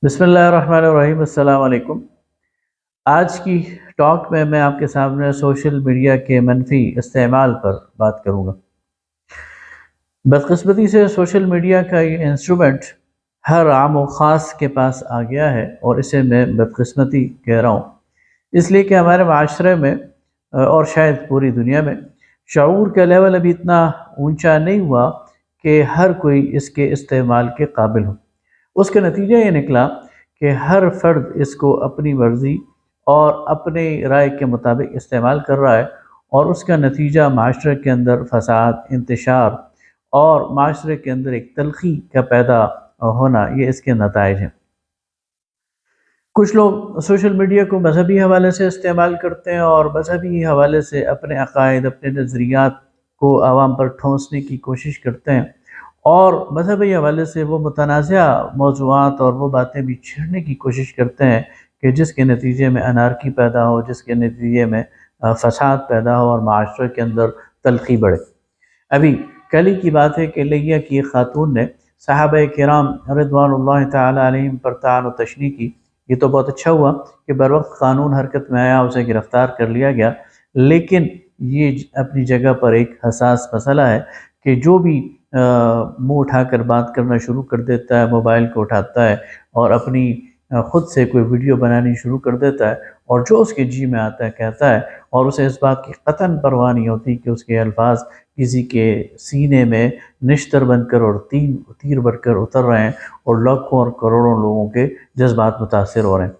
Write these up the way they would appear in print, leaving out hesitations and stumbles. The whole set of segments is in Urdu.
بسم اللہ الرحمن الرحیم۔ السلام علیکم۔ آج کی ٹاک میں آپ کے سامنے سوشل میڈیا کے منفی استعمال پر بات کروں گا۔ بدقسمتی سے سوشل میڈیا کا یہ انسٹرومنٹ ہر عام و خاص کے پاس آ گیا ہے، اور اسے میں بدقسمتی کہہ رہا ہوں اس لیے کہ ہمارے معاشرے میں اور شاید پوری دنیا میں شعور کا لیول ابھی اتنا اونچا نہیں ہوا کہ ہر کوئی اس کے استعمال کے قابل ہو۔ اس کا نتیجہ یہ نکلا کہ ہر فرد اس کو اپنی مرضی اور اپنی رائے کے مطابق استعمال کر رہا ہے، اور اس کا نتیجہ معاشرے کے اندر فساد، انتشار اور معاشرے کے اندر ایک تلخی کا پیدا ہونا، یہ اس کے نتائج ہیں۔ کچھ لوگ سوشل میڈیا کو مذہبی حوالے سے استعمال کرتے ہیں، اور مذہبی حوالے سے اپنے عقائد، اپنے نظریات کو عوام پر ٹھونسنے کی کوشش کرتے ہیں، اور مذہبی حوالے سے وہ متنازع موضوعات اور وہ باتیں بھی چھیڑنے کی کوشش کرتے ہیں کہ جس کے نتیجے میں انارکی پیدا ہو، جس کے نتیجے میں فساد پیدا ہو اور معاشرے کے اندر تلخی بڑھے۔ ابھی کل ہی کی بات ہے کہ لیہ کی ایک خاتون نے صحابہ کرام رضوان اللہ تعالی علیہم پر طعن و تشنیع کی۔ یہ تو بہت اچھا ہوا کہ بروقت قانون حرکت میں آیا، اسے گرفتار کر لیا گیا، لیکن یہ اپنی جگہ پر ایک حساس مسئلہ ہے کہ جو بھی منہ اٹھا کر بات کرنا شروع کر دیتا ہے، موبائل کو اٹھاتا ہے اور اپنی خود سے کوئی ویڈیو بنانی شروع کر دیتا ہے، اور جو اس کے جی میں آتا ہے کہتا ہے، اور اسے اس بات کی قطعاً پرواہ نہیں ہوتی کہ اس کے الفاظ کسی کے سینے میں نشتر بن کر اور تیر بن کر اتر رہے ہیں، اور لاکھوں اور کروڑوں لوگوں کے جذبات متاثر ہو رہے ہیں۔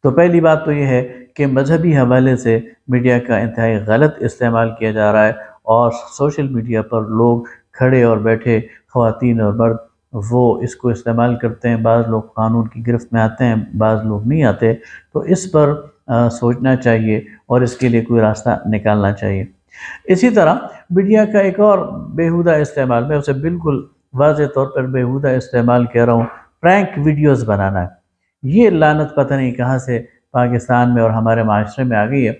تو پہلی بات تو یہ ہے کہ مذہبی حوالے سے میڈیا کا انتہائی غلط استعمال کیا جا رہا ہے، اور سوشل میڈیا پر لوگ کھڑے اور بیٹھے، خواتین اور مرد، وہ اس کو استعمال کرتے ہیں۔ بعض لوگ قانون کی گرفت میں آتے ہیں، بعض لوگ نہیں آتے، تو اس پر سوچنا چاہیے اور اس کے لیے کوئی راستہ نکالنا چاہیے۔ اسی طرح میڈیا کا ایک اور بیہودہ استعمال، میں اسے بالکل واضح طور پر بیہودہ استعمال کہہ رہا ہوں، پرینک ویڈیوز بنانا ہے۔ یہ لعنت پتہ نہیں کہاں سے پاکستان میں اور ہمارے معاشرے میں آ گئی ہے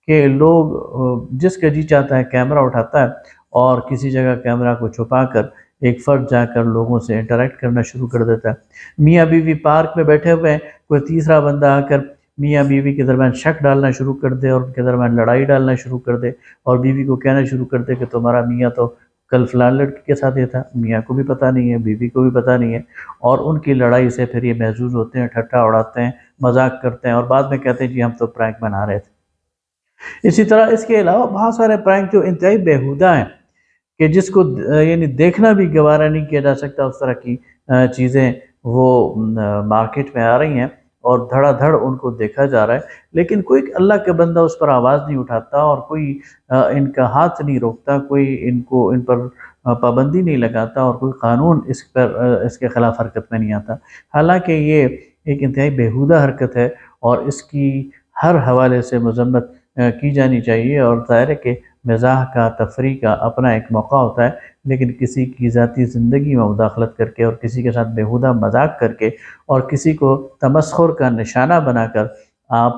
کہ لوگ جس کا جی چاہتا ہے کیمرہ اٹھاتا ہے، اور کسی جگہ کیمرہ کو چھپا کر ایک فرد جا کر لوگوں سے انٹریکٹ کرنا شروع کر دیتا ہے۔ میاں بیوی پارک میں بیٹھے ہوئے ہیں، کوئی تیسرا بندہ آ کر میاں بیوی کے درمیان شک ڈالنا شروع کر دے، اور ان کے درمیان لڑائی ڈالنا شروع کر دے، اور بیوی کو کہنا شروع کر دے کہ تمہارا میاں تو کل فلان لڑکی کے ساتھ یہ تھا۔ میاں کو بھی پتہ نہیں ہے، بیوی کو بھی پتہ نہیں ہے، اور ان کی لڑائی سے پھر یہ محظوظ ہوتے ہیں، ٹھٹا اڑاتے ہیں، مذاق کرتے ہیں، اور بعد میں کہتے ہیں جی ہم تو پرینک بنا رہے تھے۔ اسی طرح اس کے علاوہ بہت سارے پرینک جو انتہائی بیہودہ ہیں کہ جس کو یعنی دیکھنا بھی گوارا نہیں کیا جا سکتا، اس طرح کی چیزیں وہ مارکیٹ میں آ رہی ہیں، اور دھڑا دھڑ ان کو دیکھا جا رہا ہے، لیکن کوئی اللہ کا بندہ اس پر آواز نہیں اٹھاتا، اور کوئی ان کا ہاتھ نہیں روکتا، کوئی ان پر پابندی نہیں لگاتا، اور کوئی قانون اس کے خلاف حرکت میں نہیں آتا۔ حالانکہ یہ ایک انتہائی بیہودہ حرکت ہے، اور اس کی ہر حوالے سے مذمت کی جانی چاہیے، اور ظاہر ہے کہ مزاح کا، تفریح کا اپنا ایک موقع ہوتا ہے، لیکن کسی کی ذاتی زندگی میں مداخلت کر کے، اور کسی کے ساتھ بیہودہ مذاق کر کے، اور کسی کو تمسخر کا نشانہ بنا کر آپ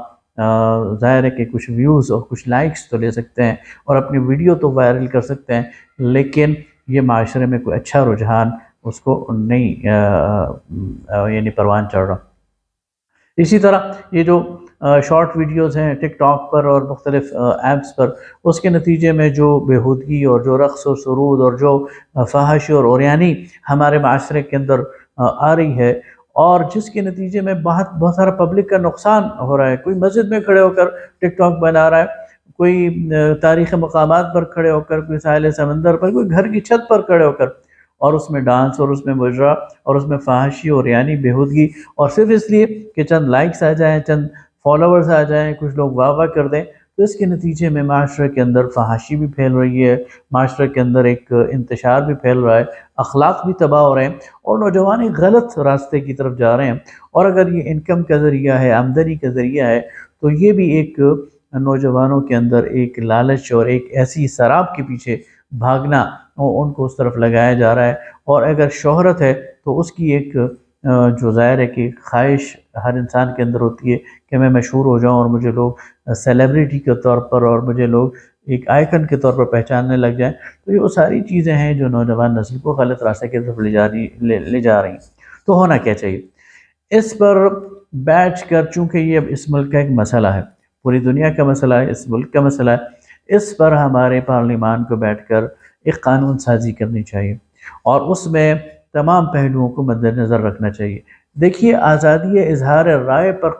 ظاہر ہے کہ کچھ ویوز اور کچھ لائکس تو لے سکتے ہیں، اور اپنی ویڈیو تو وائرل کر سکتے ہیں، لیکن یہ معاشرے میں کوئی اچھا رجحان اس کو نہیں یعنی پروان چڑھ رہا۔ اسی طرح یہ جو شارٹ ویڈیوز ہیں ٹک ٹاک پر اور مختلف ایپس پر، اس کے نتیجے میں جو بیہودگی اور جو رقص و سرود اور جو فحاشی اور عریانی ہمارے معاشرے کے اندر آ رہی ہے، اور جس کے نتیجے میں بہت سارا پبلک کا نقصان ہو رہا ہے۔ کوئی مسجد میں کھڑے ہو کر ٹک ٹاک بنا رہا ہے، کوئی تاریخی مقامات پر کھڑے ہو کر، کوئی ساحل سمندر پر، کوئی گھر کی چھت پر کھڑے ہو کر، اور اس میں ڈانس اور اس میں مجرا اور اس میں فحاشی اور عریانی بیہودگی، اور صرف اس لیے کہ چند لائکس آ جائیں، چند فالوورز آ جائیں، کچھ لوگ واہ واہ کر دیں، تو اس کے نتیجے میں معاشرے کے اندر فحاشی بھی پھیل رہی ہے، معاشرے کے اندر ایک انتشار بھی پھیل رہا ہے، اخلاق بھی تباہ ہو رہے ہیں، اور نوجوان ایک غلط راستے کی طرف جا رہے ہیں۔ اور اگر یہ انکم کا ذریعہ ہے، آمدنی کا ذریعہ ہے، تو یہ بھی ایک نوجوانوں کے اندر ایک لالچ اور ایک ایسی سراب کے پیچھے بھاگنا ان کو اس طرف لگایا جا رہا ہے۔ اور اگر شہرت ہے تو اس کی ایک جو ظاہر ہے کہ خواہش ہر انسان کے اندر ہوتی ہے کہ میں مشہور ہو جاؤں، اور مجھے لوگ سیلیبریٹی کے طور پر اور مجھے لوگ ایک آئیکن کے طور پر پہچاننے لگ جائیں، تو یہ وہ ساری چیزیں ہیں جو نوجوان نسل کو غلط راستے کی طرف لے جا رہی ہیں۔ تو ہونا کیا چاہیے؟ اس پر بیٹھ کر، چونکہ یہ اب اس ملک کا ایک مسئلہ ہے، پوری دنیا کا مسئلہ ہے، اس ملک کا مسئلہ ہے، اس پر ہمارے پارلیمان کو بیٹھ کر ایک قانون سازی کرنی چاہیے اور اس میں تمام پہلوؤں کو مد نظر رکھنا چاہیے۔ دیکھیے، آزادی اظہار رائے پر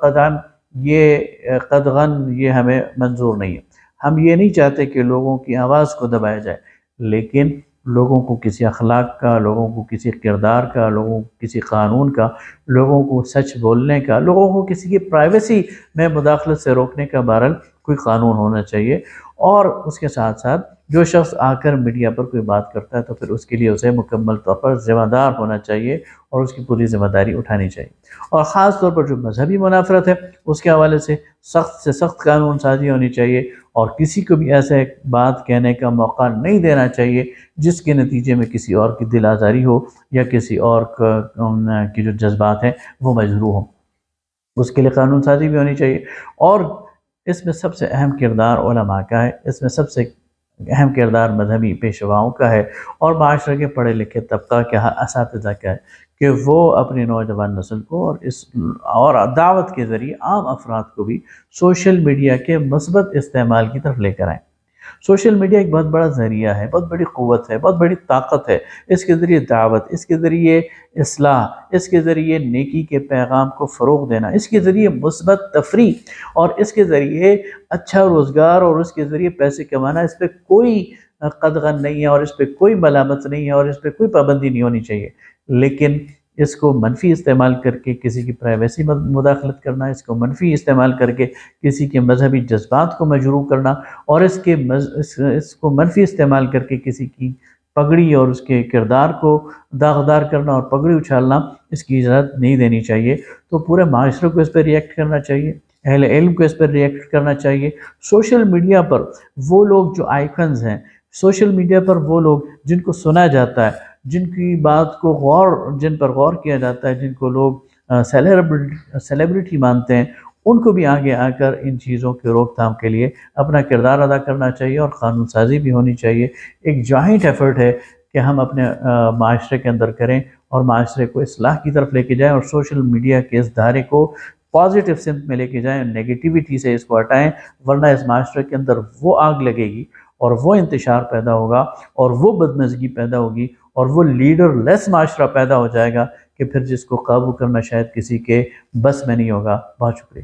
قدغن یہ ہمیں منظور نہیں ہے۔ ہم یہ نہیں چاہتے کہ لوگوں کی آواز کو دبایا جائے، لیکن لوگوں کو کسی اخلاق کا، لوگوں کو کسی کردار کا، لوگوں کو کسی قانون کا، لوگوں کو سچ بولنے کا، لوگوں کو کسی کی پرائیویسی میں مداخلت سے روکنے کا بہرحال کوئی قانون ہونا چاہیے۔ اور اس کے ساتھ ساتھ جو شخص آ کر میڈیا پر کوئی بات کرتا ہے تو پھر اس کے لیے اسے مکمل طور پر ذمہ دار ہونا چاہیے اور اس کی پوری ذمہ داری اٹھانی چاہیے۔ اور خاص طور پر جو مذہبی منافرت ہے اس کے حوالے سے سخت قانون سازی ہونی چاہیے، اور کسی کو بھی ایسے بات کہنے کا موقع نہیں دینا چاہیے جس کے نتیجے میں کسی اور کی دل آزاری ہو یا کسی اور کی جو جذبات ہیں وہ مجروح ہوں۔ اس کے لیے قانون سازی بھی ہونی چاہیے، اور اس میں سب سے اہم کردار علماء کا ہے، اس میں سب سے اہم کردار مذہبی پیشواؤں کا ہے، اور معاشرے کے پڑھے لکھے طبقہ کے اساتذہ کا ہے کہ وہ اپنی نوجوان نسل کو اور دعوت کے ذریعے عام افراد کو بھی سوشل میڈیا کے مثبت استعمال کی طرف لے کر آئیں۔ سوشل میڈیا ایک بہت بڑا ذریعہ ہے، بہت بڑی قوت ہے، بہت بڑی طاقت ہے۔ اس کے ذریعے دعوت، اس کے ذریعے اصلاح، اس کے ذریعے نیکی کے پیغام کو فروغ دینا، اس کے ذریعے مثبت تفریح، اور اس کے ذریعے اچھا روزگار، اور اس کے ذریعے پیسے کمانا، اس پہ کوئی قدغن نہیں ہے، اور اس پہ کوئی ملامت نہیں ہے، اور اس پہ کوئی پابندی نہیں ہونی چاہیے۔ لیکن اس کو منفی استعمال کر کے کسی کی پرائیویسی میں مداخلت کرنا، اس کو منفی استعمال کر کے کسی کے مذہبی جذبات کو مجروح کرنا، اور اس کو منفی استعمال کر کے کسی کی پگڑی اور اس کے کردار کو داغدار کرنا اور پگڑی اچھالنا، اس کی اجازت نہیں دینی چاہیے۔ تو پورے معاشرے کو اس پہ ریئیکٹ کرنا چاہیے، اہل علم کو اس پر ریئیکٹ کرنا چاہیے۔ سوشل میڈیا پر وہ لوگ جو آئیکنز ہیں، سوشل میڈیا پر وہ لوگ جن کو سنا جاتا ہے، جن کی بات کو جن پر غور کیا جاتا ہے، جن کو لوگ سیلیبریٹی مانتے ہیں، ان کو بھی آگے آ کر ان چیزوں کے روک تھام کے لیے اپنا کردار ادا کرنا چاہیے، اور قانون سازی بھی ہونی چاہیے۔ ایک جوائنٹ ایفرٹ ہے کہ ہم اپنے معاشرے کے اندر کریں اور معاشرے کو اصلاح کی طرف لے کے جائیں، اور سوشل میڈیا کے اس دھارے کو پازیٹیو سمت میں لے کے جائیں، نیگیٹیوٹی سے اس کو ہٹائیں، ورنہ اس معاشرے کے اندر وہ آگ لگے گی، اور وہ انتشار پیدا ہوگا، اور وہ بدمزگی پیدا ہوگی، اور وہ لیڈر لیس معاشرہ پیدا ہو جائے گا کہ پھر جس کو قابو کرنا شاید کسی کے بس میں نہیں ہوگا۔ بہت شکریہ۔